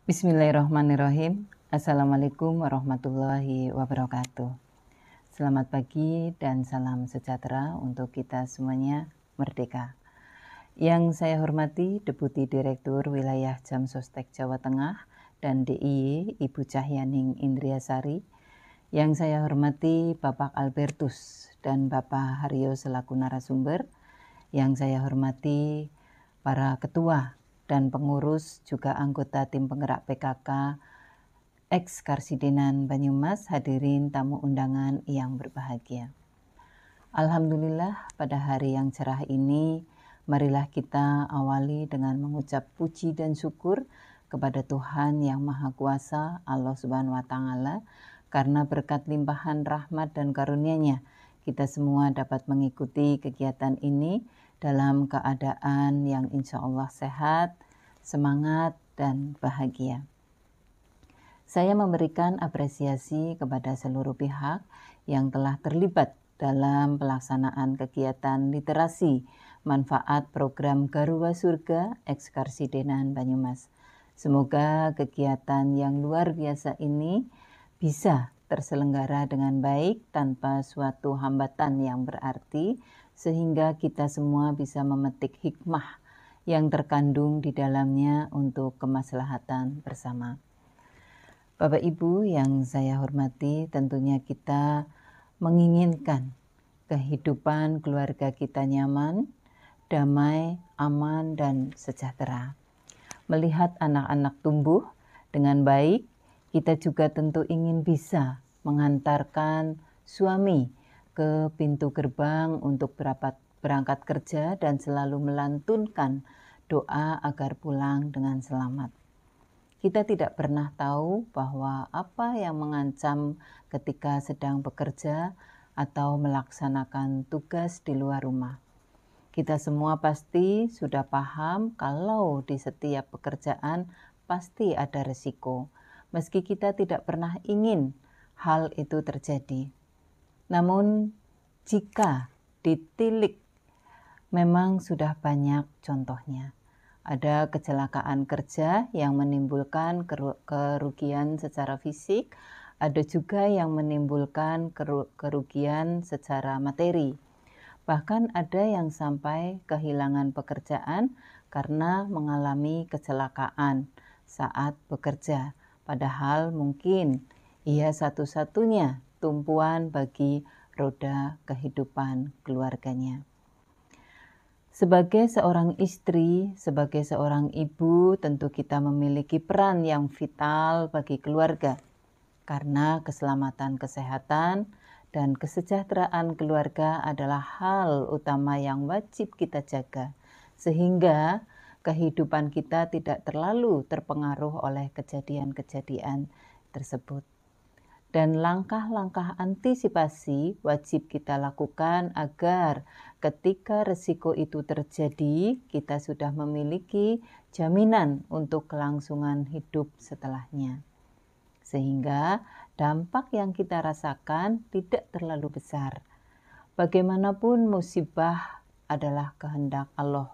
Bismillahirrahmanirrahim. Assalamualaikum warahmatullahi wabarakatuh. Selamat pagi dan salam sejahtera untuk kita semuanya merdeka. Yang saya hormati Deputi Direktur Wilayah Jamsostek Jawa Tengah dan DIY Ibu Cahyaning Indriasari. Yang saya hormati Bapak Albertus dan Bapak Haryo selaku narasumber. Yang saya hormati para ketua dan pengurus juga anggota tim penggerak PKK ex Karsidenan Banyumas, hadirin tamu undangan yang berbahagia. Alhamdulillah pada hari yang cerah ini, marilah kita awali dengan mengucap puji dan syukur kepada Tuhan yang Maha Kuasa, Allah Subhanahu wa Ta'ala, karena berkat limpahan rahmat dan karunia-Nya, kita semua dapat mengikuti kegiatan ini dalam keadaan yang insya Allah sehat, semangat, dan bahagia. Saya memberikan apresiasi kepada seluruh pihak yang telah terlibat dalam pelaksanaan kegiatan literasi manfaat program Garuda Surga ex Karsidenan Banyumas. Semoga kegiatan yang luar biasa ini bisa terselenggara dengan baik tanpa suatu hambatan yang berarti, sehingga kita semua bisa memetik hikmah yang terkandung di dalamnya untuk kemaslahatan bersama. Bapak Ibu yang saya hormati, tentunya kita menginginkan kehidupan keluarga kita nyaman, damai, aman, dan sejahtera. Melihat anak-anak tumbuh dengan baik, kita juga tentu ingin bisa mengantarkan suami ke pintu gerbang untuk berangkat kerja dan selalu melantunkan doa agar pulang dengan selamat. Kita tidak pernah tahu bahwa apa yang mengancam ketika sedang bekerja atau melaksanakan tugas di luar rumah. Kita semua pasti sudah paham kalau di setiap pekerjaan pasti ada resiko, meski kita tidak pernah ingin hal itu terjadi. Namun jika ditilik, memang sudah banyak contohnya. Ada kecelakaan kerja yang menimbulkan kerugian secara fisik, ada juga yang menimbulkan kerugian secara materi. Bahkan ada yang sampai kehilangan pekerjaan karena mengalami kecelakaan saat bekerja, padahal mungkin ia satu-satunya tumpuan bagi roda kehidupan keluarganya. Sebagai seorang istri, sebagai seorang ibu, tentu kita memiliki peran yang vital bagi keluarga, karena keselamatan kesehatan dan kesejahteraan keluarga adalah hal utama yang wajib kita jaga, sehingga kehidupan kita tidak terlalu terpengaruh oleh kejadian-kejadian tersebut. Dan langkah-langkah antisipasi wajib kita lakukan agar ketika risiko itu terjadi, kita sudah memiliki jaminan untuk kelangsungan hidup setelahnya. Sehingga dampak yang kita rasakan tidak terlalu besar. Bagaimanapun musibah adalah kehendak Allah,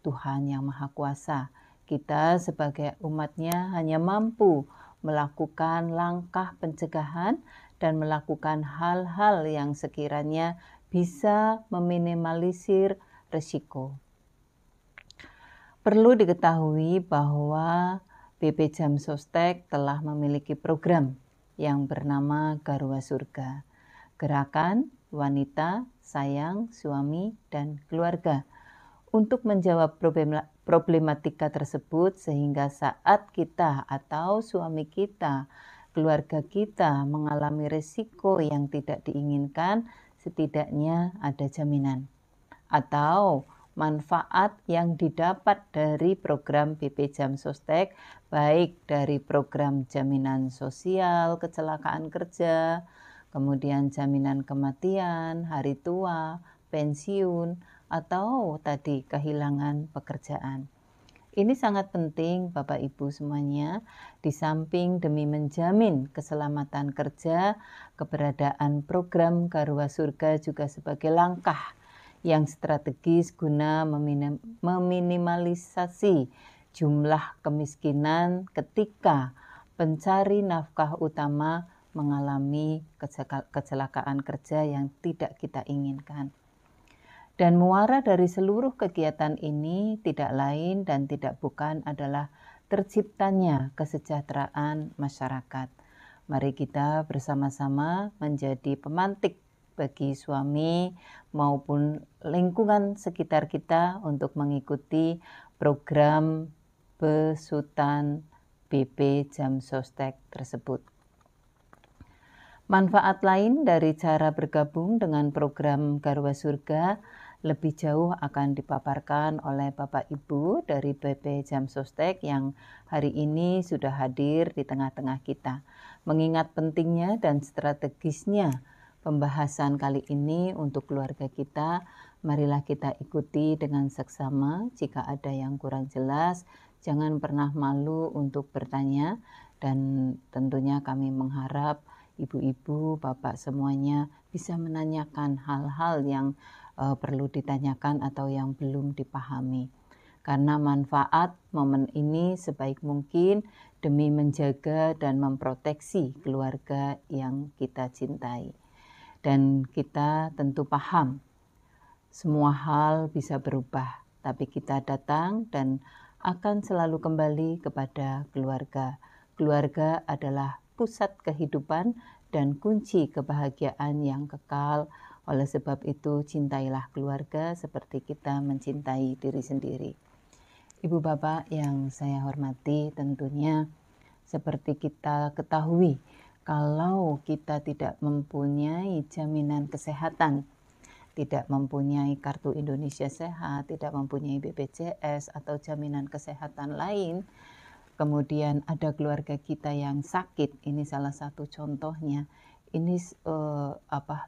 Tuhan yang Maha Kuasa. Kita sebagai umatnya hanya mampu melakukan langkah pencegahan dan melakukan hal-hal yang sekiranya bisa meminimalisir risiko. Perlu diketahui bahwa BP Jamsostek telah memiliki program yang bernama Garuda Surga, Gerakan Wanita Sayang Suami dan Keluarga, untuk menjawab problematika tersebut, sehingga saat kita atau suami kita, keluarga kita mengalami risiko yang tidak diinginkan, setidaknya ada jaminan atau manfaat yang didapat dari program BP Jamsostek, baik dari program jaminan sosial kecelakaan kerja, kemudian jaminan kematian, hari tua, pensiun, atau tadi kehilangan pekerjaan. Ini sangat penting Bapak Ibu semuanya, di samping demi menjamin keselamatan kerja, keberadaan program Garuda Surga juga sebagai langkah yang strategis guna meminimalisasi jumlah kemiskinan ketika pencari nafkah utama mengalami kecelakaan kerja yang tidak kita inginkan. Dan muara dari seluruh kegiatan ini tidak lain dan tidak bukan adalah terciptanya kesejahteraan masyarakat. Mari kita bersama-sama menjadi pemantik bagi suami maupun lingkungan sekitar kita untuk mengikuti program besutan BP Jam Sostek tersebut. Manfaat lain dari cara bergabung dengan program Garwa Surga lebih jauh akan dipaparkan oleh Bapak Ibu dari BP Jam Sostek yang hari ini sudah hadir di tengah-tengah kita. Mengingat pentingnya dan strategisnya pembahasan kali ini untuk keluarga kita, marilah kita ikuti dengan seksama. Jika ada yang kurang jelas, jangan pernah malu untuk bertanya, dan tentunya kami mengharap ibu-ibu, bapak semuanya bisa menanyakan hal-hal yang perlu ditanyakan atau yang belum dipahami. Karena manfaat momen ini sebaik mungkin demi menjaga dan memproteksi keluarga yang kita cintai. Dan kita tentu paham semua hal bisa berubah, tapi kita datang dan akan selalu kembali kepada keluarga. Keluarga adalah pusat kehidupan dan kunci kebahagiaan yang kekal. Oleh sebab itu, cintailah keluarga seperti kita mencintai diri sendiri. Ibu bapak yang saya hormati, tentunya seperti kita ketahui, kalau kita tidak mempunyai jaminan kesehatan, tidak mempunyai kartu Indonesia Sehat, tidak mempunyai BPJS atau jaminan kesehatan lain, kemudian ada keluarga kita yang sakit, ini salah satu contohnya. Ini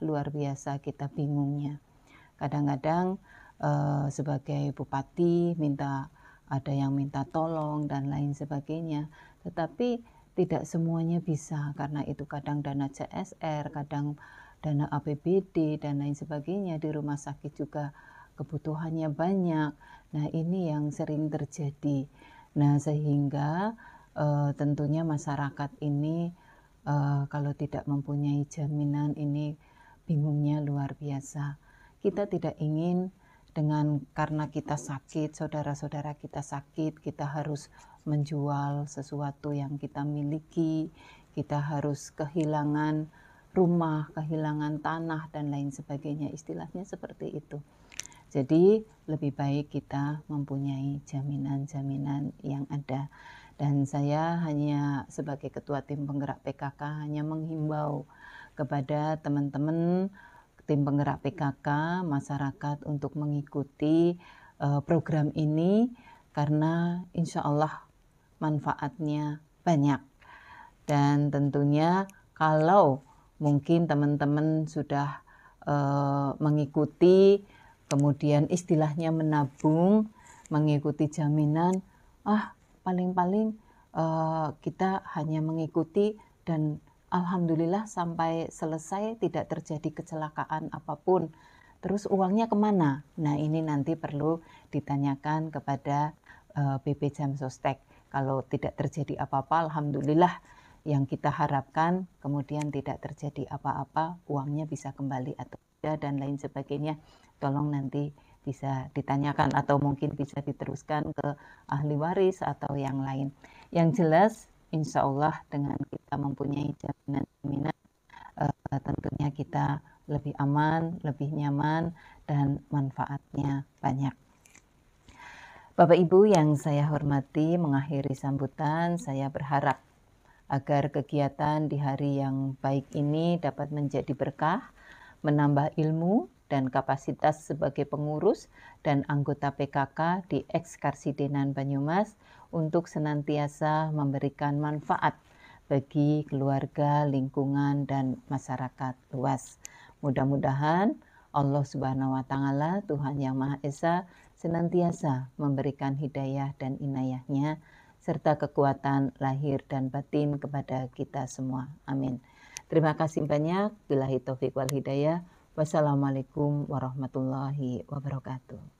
luar biasa kita bingungnya. Kadang-kadang sebagai bupati ada yang minta tolong dan lain sebagainya, tetapi tidak semuanya bisa, karena itu kadang dana CSR, kadang dana APBD dan lain sebagainya. Di rumah sakit juga kebutuhannya banyak. Nah, ini yang sering terjadi. Nah, sehingga tentunya masyarakat ini kalau tidak mempunyai jaminan ini bingungnya luar biasa. Kita tidak ingin karena kita sakit, saudara-saudara kita sakit, kita harus menjual sesuatu yang kita miliki, kita harus kehilangan rumah, kehilangan tanah dan lain sebagainya, istilahnya seperti itu. Jadi lebih baik kita mempunyai jaminan-jaminan yang ada. Dan saya hanya sebagai ketua tim penggerak PKK hanya menghimbau kepada teman-teman tim penggerak PKK, masyarakat untuk mengikuti program ini karena insya Allah manfaatnya banyak. Dan tentunya kalau mungkin teman-teman sudah mengikuti, kemudian istilahnya menabung, mengikuti jaminan, paling-paling kita hanya mengikuti dan alhamdulillah sampai selesai tidak terjadi kecelakaan apapun. Terus uangnya kemana? Nah, ini nanti perlu ditanyakan kepada BP Jam Sostek. Kalau tidak terjadi apa-apa, alhamdulillah, yang kita harapkan kemudian tidak terjadi apa-apa, uangnya bisa kembali atau tidak dan lain sebagainya. Tolong nanti bisa ditanyakan atau mungkin bisa diteruskan ke ahli waris atau yang lain. Yang jelas, insya Allah dengan kita mempunyai jaminan-jaminan, tentunya kita lebih aman, lebih nyaman, dan manfaatnya banyak. Bapak Ibu yang saya hormati, mengakhiri sambutan, saya berharap agar kegiatan di hari yang baik ini dapat menjadi berkah, menambah ilmu dan kapasitas sebagai pengurus dan anggota PKK di Ekskarsidenan Banyumas untuk senantiasa memberikan manfaat bagi keluarga, lingkungan, dan masyarakat luas. Mudah-mudahan Allah Subhanahu wa Ta'ala, Tuhan Yang Maha Esa, senantiasa memberikan hidayah dan inayahnya serta kekuatan lahir dan batin kepada kita semua. Amin. Terima kasih banyak. Billahi taufiq wal hidayah. Wassalamualaikum warahmatullahi wabarakatuh.